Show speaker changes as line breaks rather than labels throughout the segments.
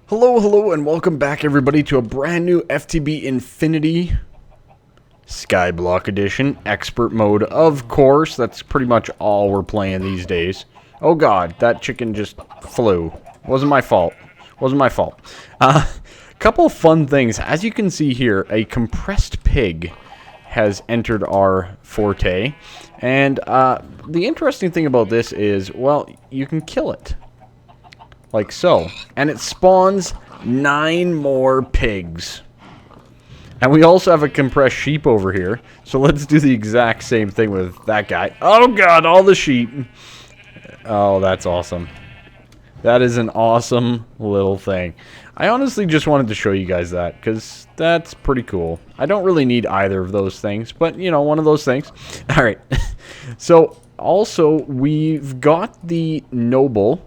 Hello, and welcome back, everybody, to a brand new FTB Infinity Skyblock Edition. Expert mode, of course. That's pretty much all we're playing these days. Oh god, that chicken just flew. Wasn't my fault. Wasn't my fault. Couple of fun things. As you can see here, a compressed pig has entered our forte. And the interesting thing about this is, well, you can kill it. Like so. And it spawns 9 more pigs. And we also have a compressed sheep over here. So let's do the exact same thing with that guy. Oh god, all the sheep. Oh, that's awesome. That is an awesome little thing. I honestly just wanted to show you guys that, because that's pretty cool. I don't really need either of those things, but, you know, one of those things. Alright. So, also, we've got the Noble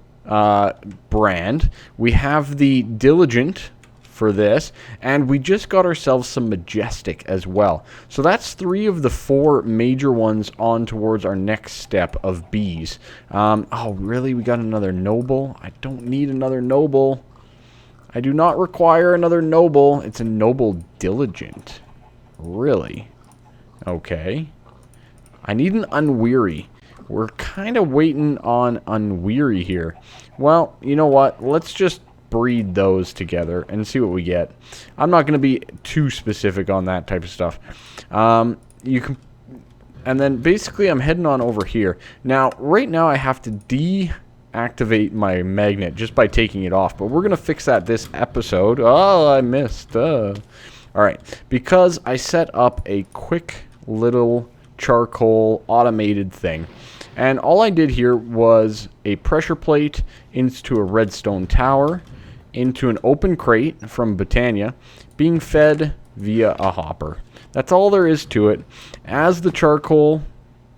brand. We have the Diligent for this, and we just got ourselves some Majestic as well. So that's 3 of the 4 major ones on towards our next step of bees. Oh, really? We got another Noble? I don't need another Noble. I do not require another Noble. It's a Noble Diligent. Really? Okay. I need an Unweary. We're kind of waiting on Unweary here. Well, you know what? Let's just breed those together and see what we get. I'm not going to be too specific on that type of stuff. You can, and then basically I'm heading on over here. Now, right now I have to deactivate my magnet just by taking it off, but we're going to fix that this episode. Oh, I missed. Alright, because I set up a quick little charcoal automated thing. And all I did here was a pressure plate into a redstone tower, into an open crate from Britannia, being fed via a hopper. That's all there is to it. As the charcoal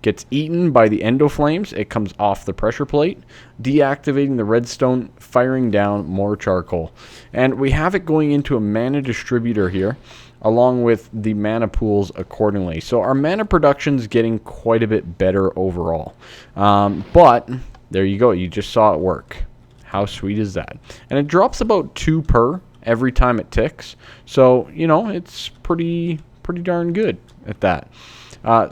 gets eaten by the endo flames, it comes off the pressure plate, deactivating the redstone, firing down more charcoal. And we have it going into a mana distributor here, along with the mana pools accordingly. So our mana production's getting quite a bit better overall. But there you go, you just saw it work. How sweet is that? And it drops about 2 per every time it ticks. So, you know, it's pretty darn good at that.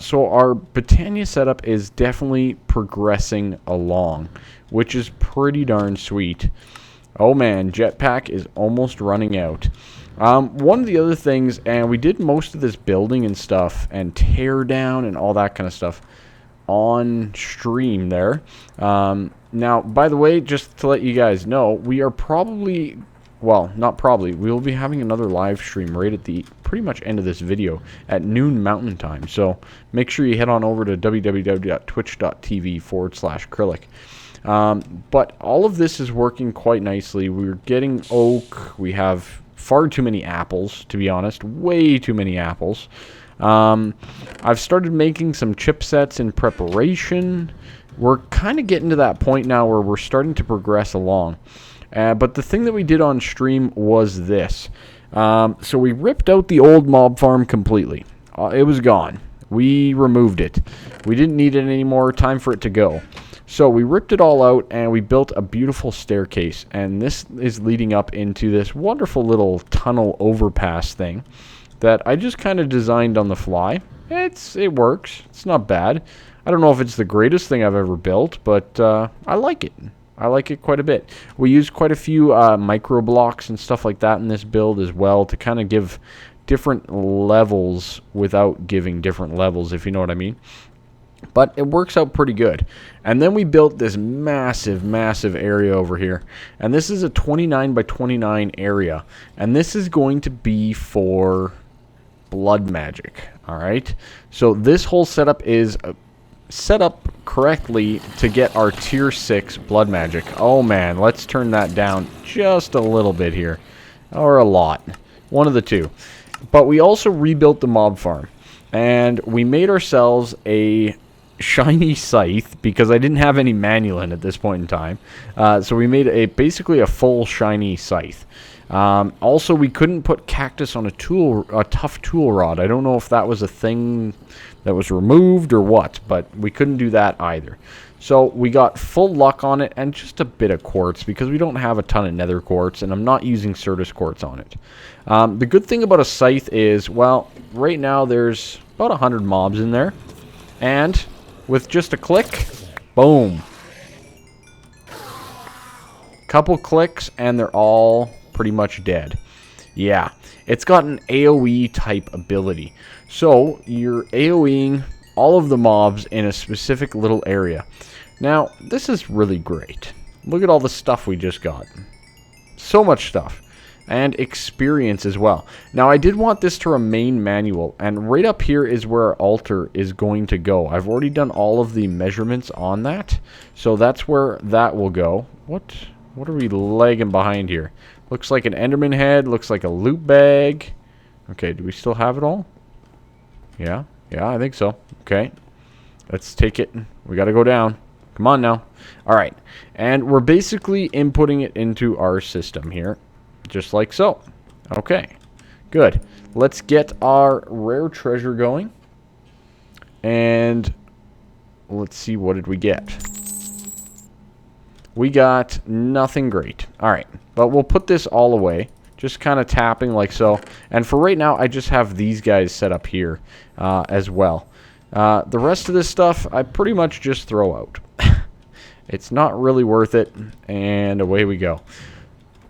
So our Britannia setup is definitely progressing along, which is pretty darn sweet. Oh man, Jetpack is almost running out. One of the other things, and we did most of this building and stuff, and tear down and all that kind of stuff on stream there. Now, by the way, just to let you guys know, we are probably, well, not probably, we will be having another live stream right at the pretty much end of this video at noon Mountain Time. So make sure you head on over to www.twitch.tv/Kryllyk. But all of this is working quite nicely. We're getting oak. We have far too many apples, to be honest. Way too many apples. I've started making some chipsets in preparation. We're kind of getting to that point now where we're starting to progress along. But the thing that we did on stream was this. So we ripped out the old mob farm completely. It was gone. We removed it. We didn't need it anymore. Time for it to go. So we ripped it all out and we built a beautiful staircase. And this is leading up into this wonderful little tunnel overpass thing that I just kind of designed on the fly. It works. It's not bad. I don't know if it's the greatest thing I've ever built, but I like it. I like it quite a bit. We used quite a few micro blocks and stuff like that in this build as well to kind of give different levels without giving different levels, if you know what I mean. But it works out pretty good. And then we built this massive, massive area over here. And this is a 29 by 29 area. And this is going to be for blood magic. Alright? So this whole setup is set up correctly to get our tier 6 blood magic. Oh man, let's turn that down just a little bit here. Or a lot. One of the two. But we also rebuilt the mob farm. And we made ourselves a shiny scythe because I didn't have any manulin at this point in time. So we made basically a full shiny scythe. Also, we couldn't put cactus on a tough tool rod. I don't know if that was a thing that was removed or what, but we couldn't do that either. So we got full luck on it and just a bit of quartz because we don't have a ton of nether quartz, and I'm not using Certus quartz on it. The good thing about a scythe is, well, right now there's about 100 mobs in there. And with just a click, boom. Couple clicks and they're all pretty much dead. Yeah, it's got an AoE type ability. So you're AoEing all of the mobs in a specific little area. Now, this is really great. Look at all the stuff we just got. So much stuff. And experience as well. Now, I did want this to remain manual, and right up here is where our altar is going to go. I've already done all of the measurements on that, so that's where that will go. What are we lagging behind here? Looks like an Enderman head, looks like a loot bag. Okay, do we still have it all? Yeah, I think so. Okay, let's take it. We gotta go down. Come on now. Alright, and we're basically inputting it into our system here. Just like so. Okay, good. Let's get our rare treasure going. And let's see, what did we get? We got nothing great. Alright, but we'll put this all away. Just kind of tapping like so. And for right now, I just have these guys set up here as well. The rest of this stuff, I pretty much just throw out. It's not really worth it. And away we go.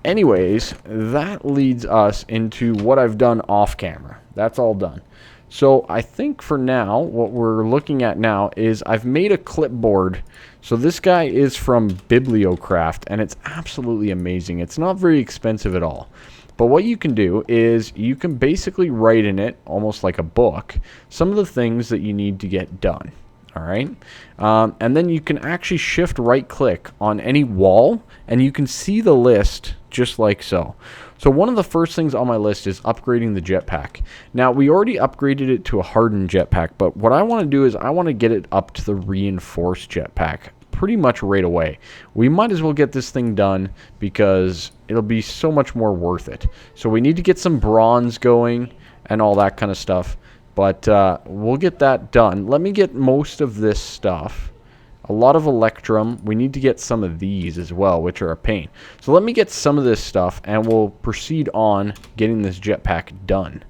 Anyways, that leads us into what I've done off camera. That's all done. So I think for now, what we're looking at now is I've made a clipboard. So this guy is from Bibliocraft, and it's absolutely amazing. It's not very expensive at all. But what you can do is you can basically write in it, almost like a book, some of the things that you need to get done. Alright, and then you can actually shift right click on any wall and you can see the list just like so. So one of the first things on my list is upgrading the jetpack. Now we already upgraded it to a hardened jetpack, but what I want to do is I want to get it up to the reinforced jetpack pretty much right away. We might as well get this thing done because it'll be so much more worth it. So we need to get some bronze going and all that kind of stuff. But we'll get that done. Let me get most of this stuff. A lot of Electrum. We need to get some of these as well, which are a pain. So let me get some of this stuff, and we'll proceed on getting this jetpack done.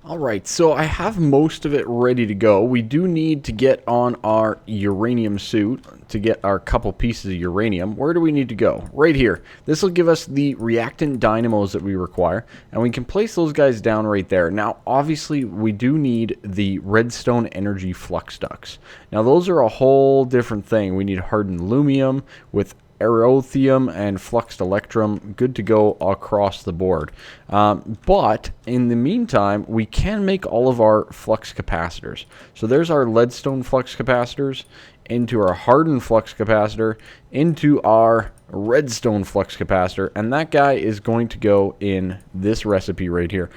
Alright, so I have most of it ready to go. We do need to get on our uranium suit to get our couple pieces of uranium. Where do we need to go? Right here. This will give us the reactant dynamos that we require, and we can place those guys down right there. Now, obviously, we do need the redstone energy flux ducts. Now, those are a whole different thing. We need hardened lumium with aerothium and fluxed electrum, good to go across the board. But in the meantime, we can make all of our flux capacitors. So there's our leadstone flux capacitors, into our hardened flux capacitor, into our redstone flux capacitor, and that guy is going to go in this recipe right here.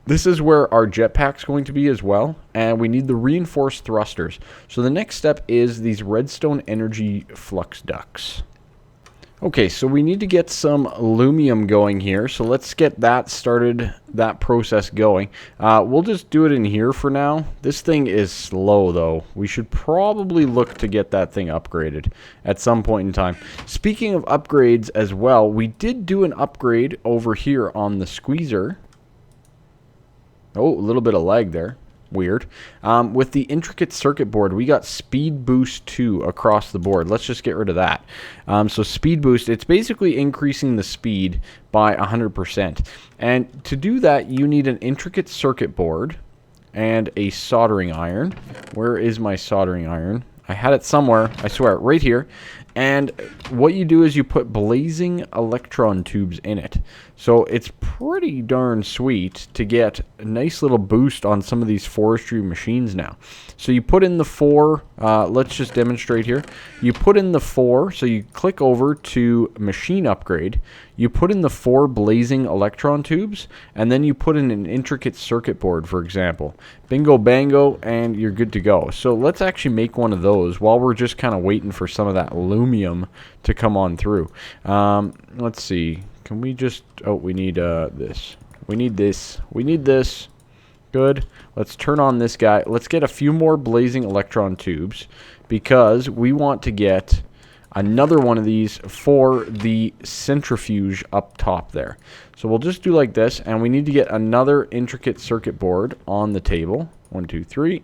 This is where our jetpack's going to be as well, and we need the reinforced thrusters. So the next step is these redstone energy flux ducts. Okay, so we need to get some lumium going here, so let's get that started, that process going. We'll just do it in here for now. This thing is slow, though. We should probably look to get that thing upgraded at some point in time. Speaking of upgrades as well, we did do an upgrade over here on the squeezer. Oh, a little bit of lag there. Weird. With the intricate circuit board, we got speed boost 2 across the board. Let's just get rid of that. So speed boost, it's basically increasing the speed by 100%. And to do that, you need an intricate circuit board and a soldering iron. Where is my soldering iron? I had it somewhere, I swear, right here. And what you do is you put blazing electron tubes in it. So it's pretty darn sweet to get a nice little boost on some of these forestry machines now. So you put in the 4, let's just demonstrate here. You put in the 4, so you click over to machine upgrade. You put in the 4 blazing electron tubes, and then you put in an intricate circuit board, for example. Bingo bango, and you're good to go. So let's actually make one of those while we're just kind of waiting for some of that lumium to come on through. Let's see. Can we just... Oh, we need this. We need this. We need this. Good. Let's turn on this guy. Let's get a few more blazing electron tubes. because we want to get another one of these for the centrifuge up top there. So we'll just do like this, and we need to get another intricate circuit board on the table. 1, 2, 3.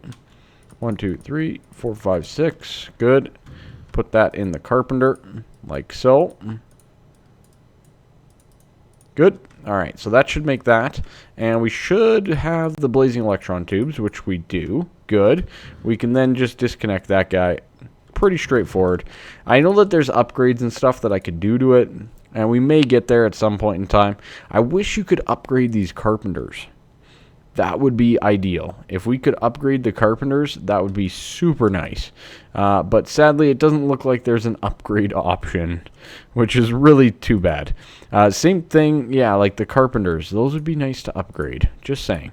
1, 2, 3, 4, 5, 6. Good. Put that in the carpenter, like so. Good. Alright, so that should make that. And we should have the blazing electron tubes, which we do. Good. We can then just disconnect that guy. Pretty straightforward. I know that there's upgrades and stuff that I could do to it, and we may get there at some point in time. I wish you could upgrade these carpenters. That would be ideal. If we could upgrade the carpenters, that would be super nice. But sadly, it doesn't look like there's an upgrade option, which is really too bad. Same thing, yeah, like the carpenters. Those would be nice to upgrade. Just saying.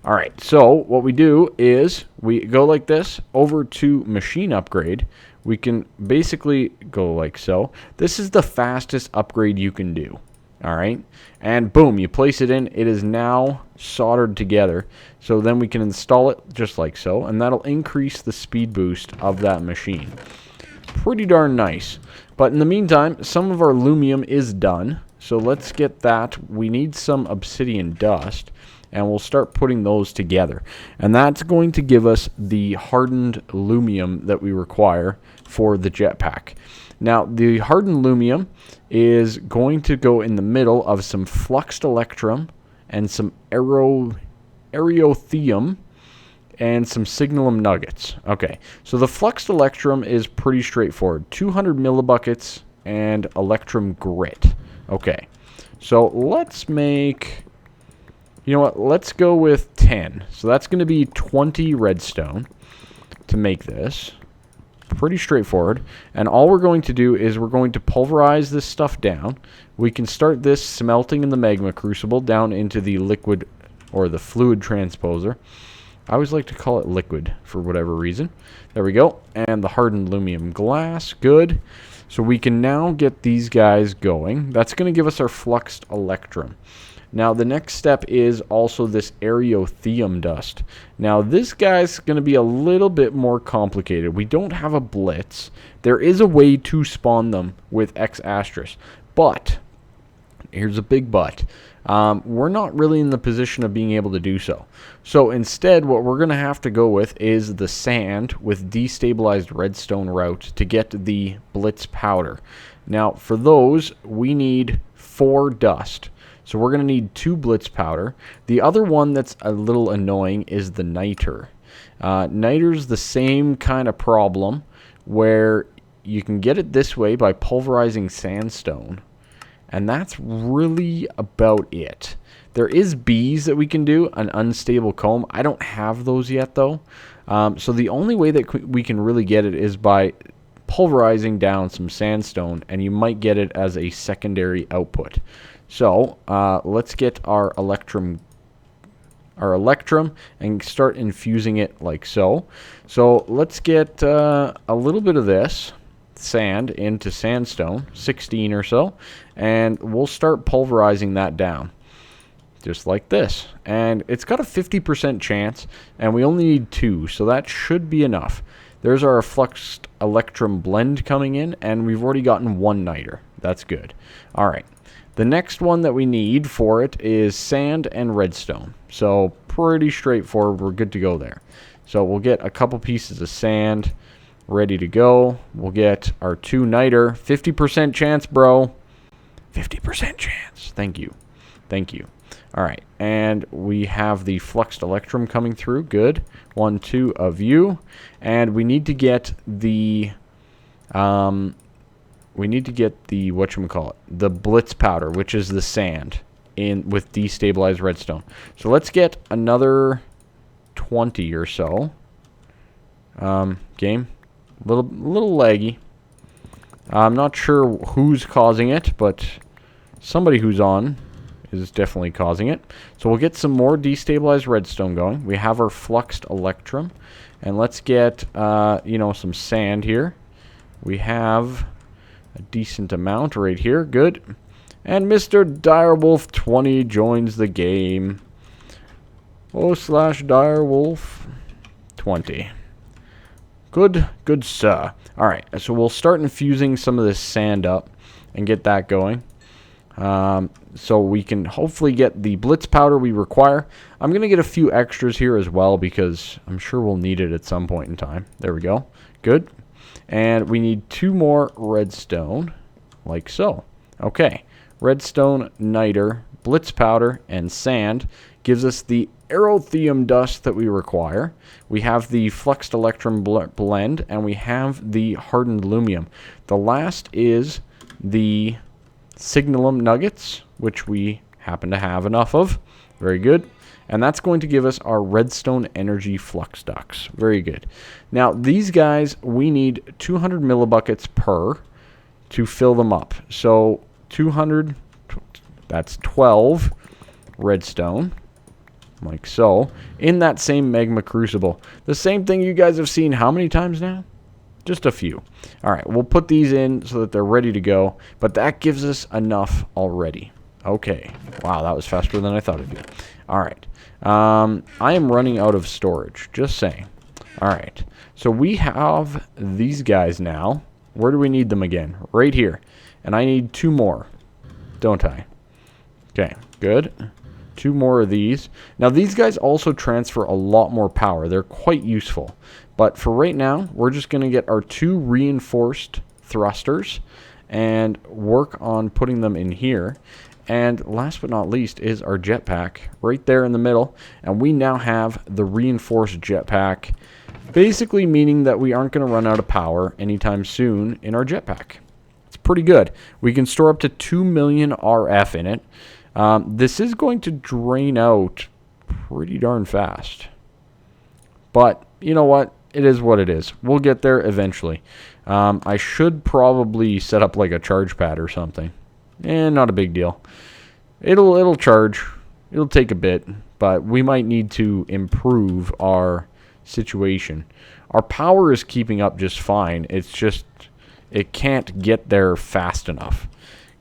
Alright, so what we do is we go like this over to machine upgrade. We can basically go like so. This is the fastest upgrade you can do. Alright, and boom, you place it in. It is now soldered together. So then we can install it just like so, and that'll increase the speed boost of that machine. Pretty darn nice. But in the meantime, some of our lumium is done. So let's get that. We need some obsidian dust, and we'll start putting those together. And that's going to give us the hardened lumium that we require for the jetpack. Now, the hardened lumium is going to go in the middle of some fluxed electrum and some aerothium and some signalum nuggets. Okay, so the fluxed electrum is pretty straightforward. 200 millibuckets and electrum grit. Okay, so let's make... You know what? Let's go with 10. So that's going to be 20 redstone to make this. Pretty straightforward. And all we're going to do is we're going to pulverize this stuff down. We can start this smelting in the magma crucible down into the liquid or the fluid transposer. I always like to call it liquid for whatever reason. There we go. And the hardened lumium glass. Good. So we can now get these guys going. That's going to give us our fluxed electrum. Now, the next step is also this aerothium dust. Now, this guy's going to be a little bit more complicated. We don't have a blitz. There is a way to spawn them with X asterisk. But, here's a big but. We're not really in the position of being able to do so. So, instead, what we're going to have to go with is the sand with destabilized redstone route to get the blitz powder. Now, for those, we need 4 dust. So we're going to need 2 blitz powder. The other one that's a little annoying is the niter. Niter's the same kind of problem where you can get it this way by pulverizing sandstone. And that's really about it. There is bees that we can do, an unstable comb. I don't have those yet though. So the only way that we can really get it is by pulverizing down some sandstone, and you might get it as a secondary output. So let's get our electrum and start infusing it like so. So let's get a little bit of this sand into sandstone, 16 or so, and we'll start pulverizing that down just like this. And it's got a 50% chance, and we only need 2, so that should be enough. There's our fluxed electrum blend coming in, and we've already gotten 1 niter. That's good. All right. The next one that we need for it is sand and redstone. So pretty straightforward. We're good to go there. So we'll get a couple pieces of sand ready to go. We'll get our 2 niter. 50% chance, bro. 50% chance. Thank you. Thank you. All right. And we have the fluxed electrum coming through. Good. 1, 2 of you. And we need to get the... whatchamacallit, the blitz powder, which is the sand with destabilized redstone. So let's get another 20 or so. Game, little laggy. I'm not sure who's causing it, but somebody who's on is definitely causing it. So we'll get some more destabilized redstone going. We have our fluxed electrum, and let's get some sand here. We have a decent amount right here. Good. And Mr. Direwolf20 joins the game. /Direwolf20. Good, sir. All right, so we'll start infusing some of this sand up and get that going. So we can hopefully get the blitz powder we require. I'm going to get a few extras here as well because I'm sure we'll need it at some point in time. There we go. Good. And we need 2 more redstone, like so. Okay. Redstone, niter, blitz powder, and sand gives us the aerotheum dust that we require. We have the fluxed electrum blend, and we have the hardened aluminum. The last is the signalum nuggets, which we happen to have enough of. Very good. And that's going to give us our redstone energy flux ducts. Very good. Now, these guys, we need 200 millibuckets per to fill them up. So 200, that's 12 redstone, like so, in that same magma crucible. The same thing you guys have seen how many times now? Just a few. All right, we'll put these in so that they're ready to go, but that gives us enough already. Okay. Wow, that was faster than I thought it'd be. All right. I am running out of storage, just saying. All right. So we have these guys now. Where do we need them again? Right here. And I need 2 more, don't I? Okay, good. 2 more of these. Now, these guys also transfer a lot more power. They're quite useful. But for right now, we're just going to get our 2 reinforced thrusters and work on putting them in here. And last but not least is our jetpack right there in the middle. And we now have the reinforced jetpack, basically meaning that we aren't going to run out of power anytime soon in our jetpack. It's pretty good. We can store up to 2 million RF in it. This is going to drain out pretty darn fast. But you know what? It is what it is. We'll get there eventually. I should probably set up like a charge pad or something. Not a big deal. It'll charge. It'll take a bit, but we might need to improve our situation. Our power is keeping up just fine. It's just it can't get there fast enough.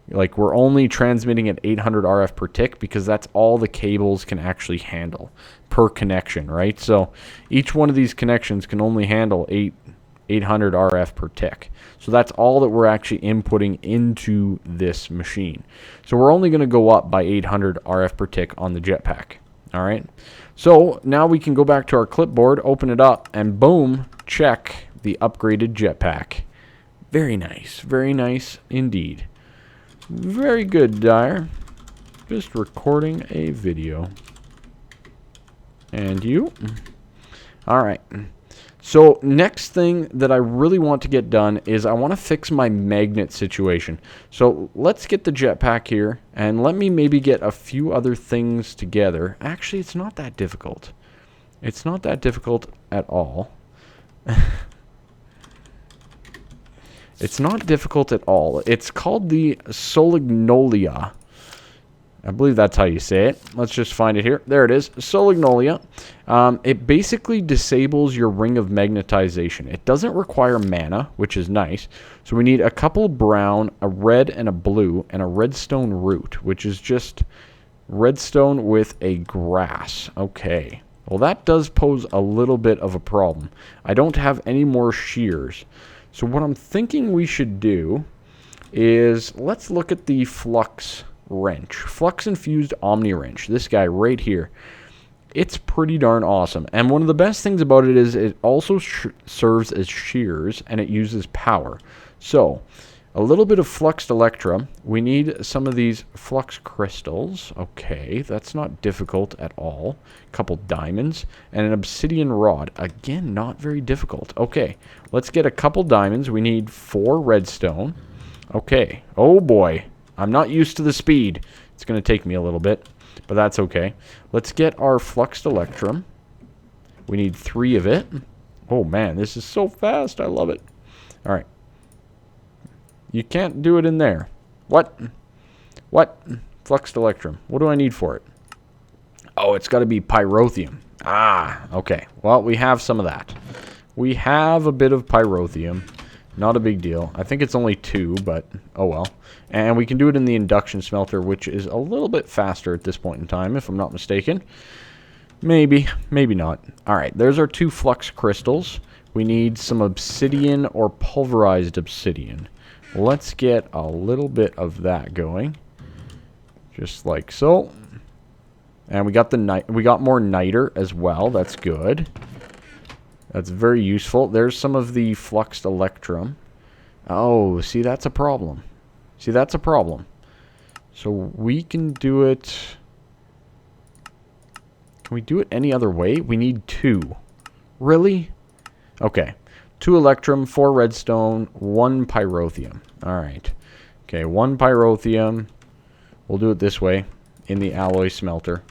Like, we're only transmitting at 800 RF per tick because that's all the cables can actually handle per connection, right? So each one of these connections can only handle 800 RF per tick. So that's all that we're actually inputting into this machine. So we're only going to go up by 800 RF per tick on the jetpack. All right. So now we can go back to our clipboard, open it up, and boom, check the upgraded jetpack. Very nice indeed. Very good, Dyer. Just recording a video. And you? Alright. So, next thing that I really want to get done is I want to fix my magnet situation. So, let's get the jetpack here, and let me maybe get a few other things together. Actually, it's not that difficult. It's not that difficult at all. It's not difficult at all. It's called the Solegnolia. I believe that's how you say it. Let's just find it here. There it is. Solegnolia. It basically disables your ring of magnetization. It doesn't require mana, which is nice. So we need a couple brown, a red, and a blue, and a redstone root, which is just redstone with a grass. Okay. Well, that does pose a little bit of a problem. I don't have any more shears. So what I'm thinking we should do is let's look at the flux wrench. Flux infused omni wrench. This guy right here. It's pretty darn awesome. And one of the best things about it is it also serves as shears and it uses power. So a little bit of fluxed electra. We need some of these flux crystals. Okay, that's not difficult at all. A couple diamonds and an obsidian rod. Again, not very difficult. Okay, let's get a couple diamonds. We need 4 redstone. Okay. Oh boy. I'm not used to the speed. It's going to take me a little bit, but that's okay. Let's get our fluxed electrum. We need 3 of it. Oh man, this is so fast. I love it. All right. You can't do it in there. What? What? Fluxed electrum. What do I need for it? Oh, it's got to be pyrotheum. Ah, okay. Well, we have some of that. We have a bit of pyrotheum. Not a big deal. I think it's only 2, but oh well. And we can do it in the induction smelter, which is a little bit faster at this point in time, if I'm not mistaken. Maybe, maybe not. All right, there's our 2 flux crystals. we need some obsidian or pulverized obsidian. Let's get a little bit of that going. Just like so. And we got more niter as well. That's good. That's very useful. There's some of the fluxed electrum. Oh, see, that's a problem. See, that's a problem. So we can do it... Can we do it any other way? We need 2. Really? Okay. 2 electrum, 4 redstone, 1 pyrotheum. Alright. Okay, 1 pyrotheum. We'll do it this way, in the alloy smelter.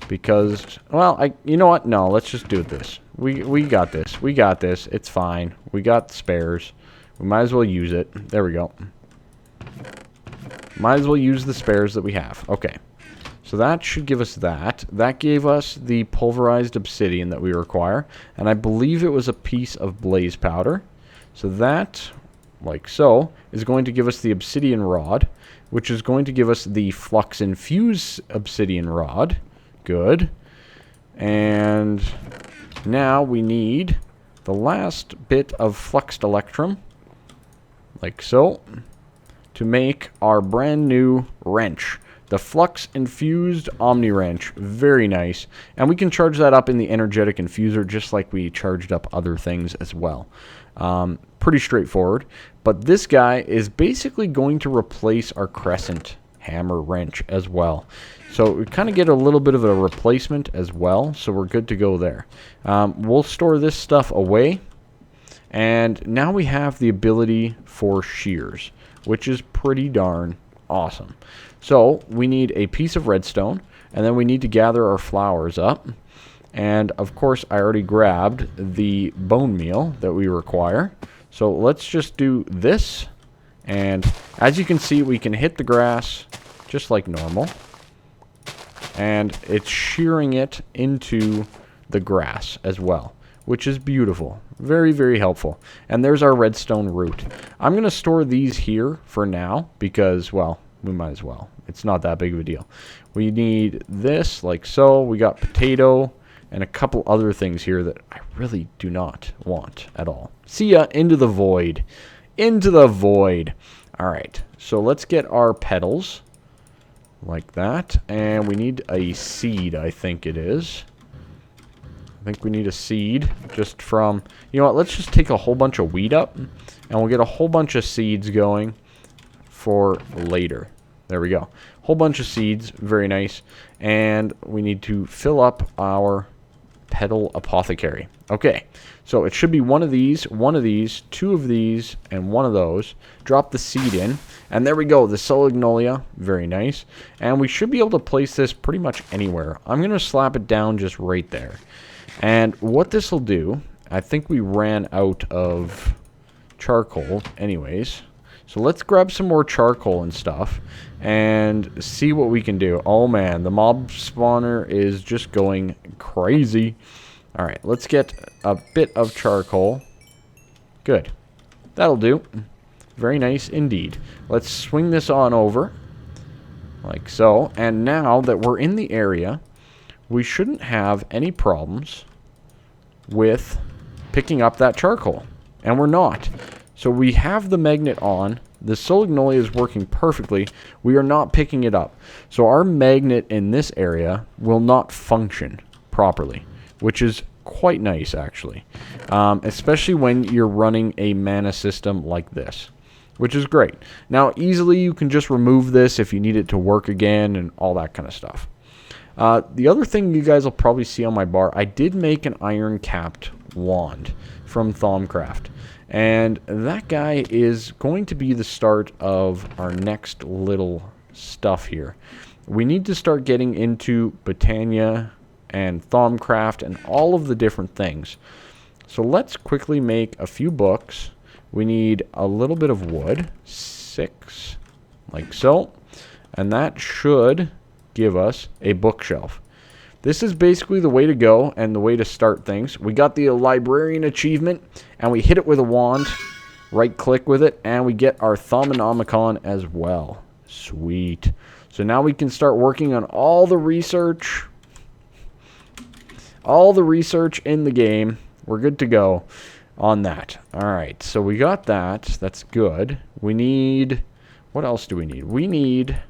Because, well, you know what? No, let's just do it this. We got this. We got this. It's fine. We got spares. We might as well use it. There we go. Might as well use the spares that we have. Okay. So that should give us that. That gave us the pulverized obsidian that we require. And I believe it was a piece of blaze powder. So that, like so, is going to give us the obsidian rod, which is going to give us the flux infused obsidian rod. Good. And now we need the last bit of fluxed electrum, like so, to make our brand new wrench. The flux infused omni wrench. Very nice. And we can charge that up in the energetic infuser just like we charged up other things as well. Pretty straightforward. But this guy is basically going to replace our crescent hammer wrench as well. So we kind of get a little bit of a replacement as well. So we're good to go there. We'll store this stuff away. And now we have the ability for shears, which is pretty darn awesome. So we need a piece of redstone, and then we need to gather our flowers up. And of course I already grabbed the bone meal that we require. So let's just do this. And as you can see, we can hit the grass just like normal. And it's shearing it into the grass as well, which is beautiful. Very, very helpful. And there's our redstone root. I'm going to store these here for now because, well, we might as well. It's not that big of a deal. We need this like so. We got potato and a couple other things here that I really do not want at all. See ya, into the void. Into the void. All right, so let's get our petals like that. And we need a seed, I think it is. I think we need a seed just from... You know what, let's just take a whole bunch of wheat up. And we'll get a whole bunch of seeds going for later. There we go. Whole bunch of seeds. Very nice. And we need to fill up our petal apothecary. Okay. So it should be one of these, 2 of these, and 1 of those. Drop the seed in. And there we go. The Solegnolia. Very nice. And we should be able to place this pretty much anywhere. I'm going to slap it down just right there. And what this will do, I think we ran out of charcoal anyways. So let's grab some more charcoal and stuff and see what we can do. Oh man, the mob spawner is just going crazy. Alright, let's get a bit of charcoal. Good. That'll do. Very nice indeed. Let's swing this on over. Like so. And now that we're in the area, we shouldn't have any problems with picking up that charcoal. And we're not. So we have the magnet on. The Solegnolia is working perfectly. We are not picking it up. So our magnet in this area will not function properly, which is quite nice actually. Especially when you're running a mana system like this, which is great. Now easily you can just remove this if you need it to work again and all that kind of stuff. The other thing you guys will probably see on my bar, I did make an iron capped wand from Thaumcraft. And that guy is going to be the start of our next little stuff here. We need to start getting into Botania and Thaumcraft and all of the different things. So let's quickly make a few books. We need a little bit of wood, 6, like so. And that should give us a bookshelf. This is basically the way to go and the way to start things. We got the librarian achievement and we hit it with a wand, right click with it, and we get our Thaumonomicon as well. Sweet. So now we can start working on all the research in the game. We're good to go. on that. Alright, so we got that. That's good. We need... What else do we need? We need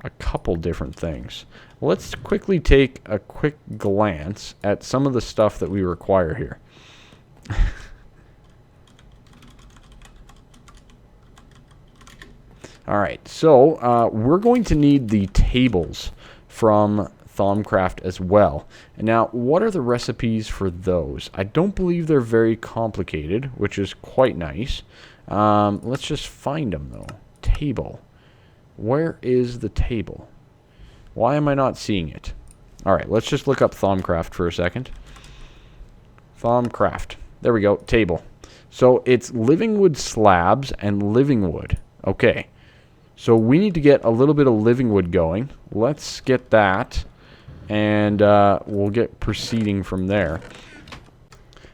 a couple different things. Let's quickly take a quick glance at some of the stuff that we require here. Alright, so we're going to need the tables from Thaumcraft as well. And now, what are the recipes for those? I don't believe they're very complicated, which is quite nice. Let's just find them, though. Table. Where is the table? Why am I not seeing it? Alright, let's just look up Thaumcraft for a second. Thaumcraft. There we go. Table. So, it's living wood slabs and living wood. Okay. So, we need to get a little bit of living wood going. Let's get that. And we'll get proceeding from there.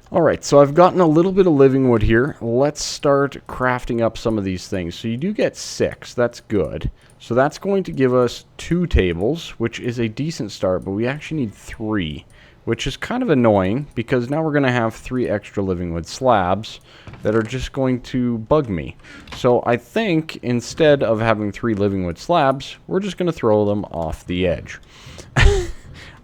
Alright, so I've gotten a little bit of living wood here. Let's start crafting up some of these things. So you do get 6. That's good. So that's going to give us 2 tables, which is a decent start, but we actually need 3, which is kind of annoying because now we're going to have 3 extra living wood slabs that are just going to bug me. So I think instead of having 3 living wood slabs, we're just going to throw them off the edge.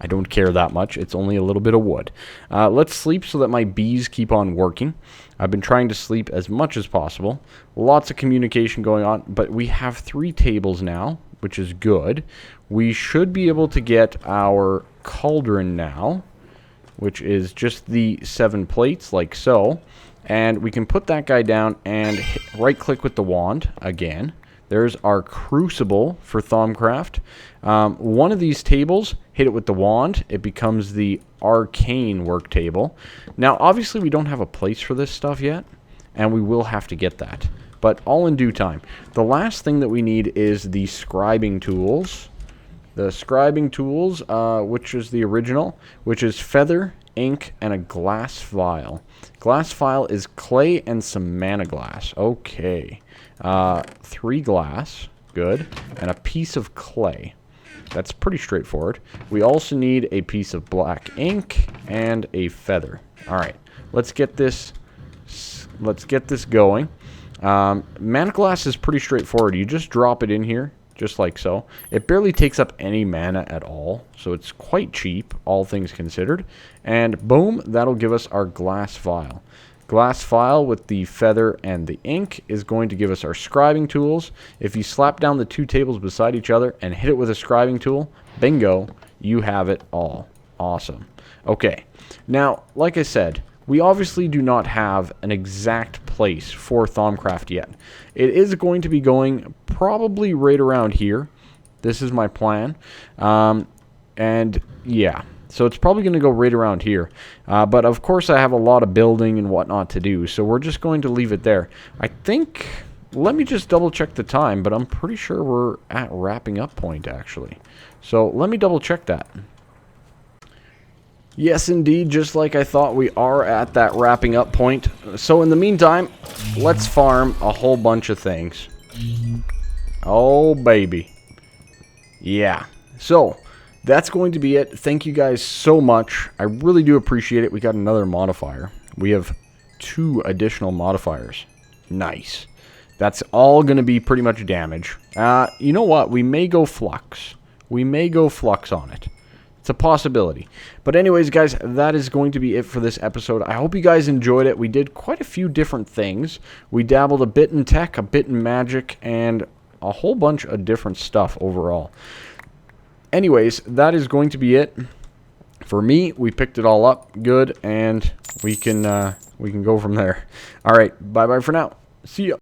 I don't care that much. It's only a little bit of wood. Let's sleep so that my bees keep on working. I've been trying to sleep as much as possible. Lots of communication going on, but we have 3 tables now, which is good. We should be able to get our cauldron now, which is just the 7 plates, like so. And we can put that guy down and right-click with the wand again. There's our crucible for Thaumcraft. One of these tables, hit it with the wand, it becomes the arcane work table. Now, obviously, we don't have a place for this stuff yet, and we will have to get that. But all in due time. The last thing that we need is the scribing tools. The scribing tools, which is the original, which is feather, ink, and a glass vial. Glass vial is clay and some mana glass. Okay. 3 glass, good, and a piece of clay. That's pretty straightforward. We also need a piece of black ink and a feather. All right, let's get this going. Mana glass is pretty straightforward. You just drop it in here, just like so. It barely takes up any mana at all, so it's quite cheap, all things considered. And boom, that'll give us our glass vial. Glass vial with the feather and the ink is going to give us our scribing tools. If you slap down the 2 tables beside each other and hit it with a scribing tool, bingo, you have it all. Awesome. Okay, now, like I said, we obviously do not have an exact place for Thaumcraft yet. It is going to be going probably right around here. This is my plan. And yeah. So it's probably going to go right around here. But of course I have a lot of building and whatnot to do. So we're just going to leave it there. I think... Let me just double check the time. But I'm pretty sure we're at wrapping up point actually. So let me double check that. Yes indeed, just like I thought, we are at that wrapping up point. So in the meantime, let's farm a whole bunch of things. Oh baby. Yeah. So... that's going to be it. Thank you guys so much. I really do appreciate it. We got another modifier. We have 2 additional modifiers. Nice. That's all going to be pretty much damage. You know what? We may go flux. We may go flux on it. It's a possibility. But anyways, guys, that is going to be it for this episode. I hope you guys enjoyed it. We did quite a few different things. We dabbled a bit in tech, a bit in magic, and a whole bunch of different stuff overall. Anyways, that is going to be it. For me, we picked it all up good, and we can go from there. All right, bye-bye for now. See ya.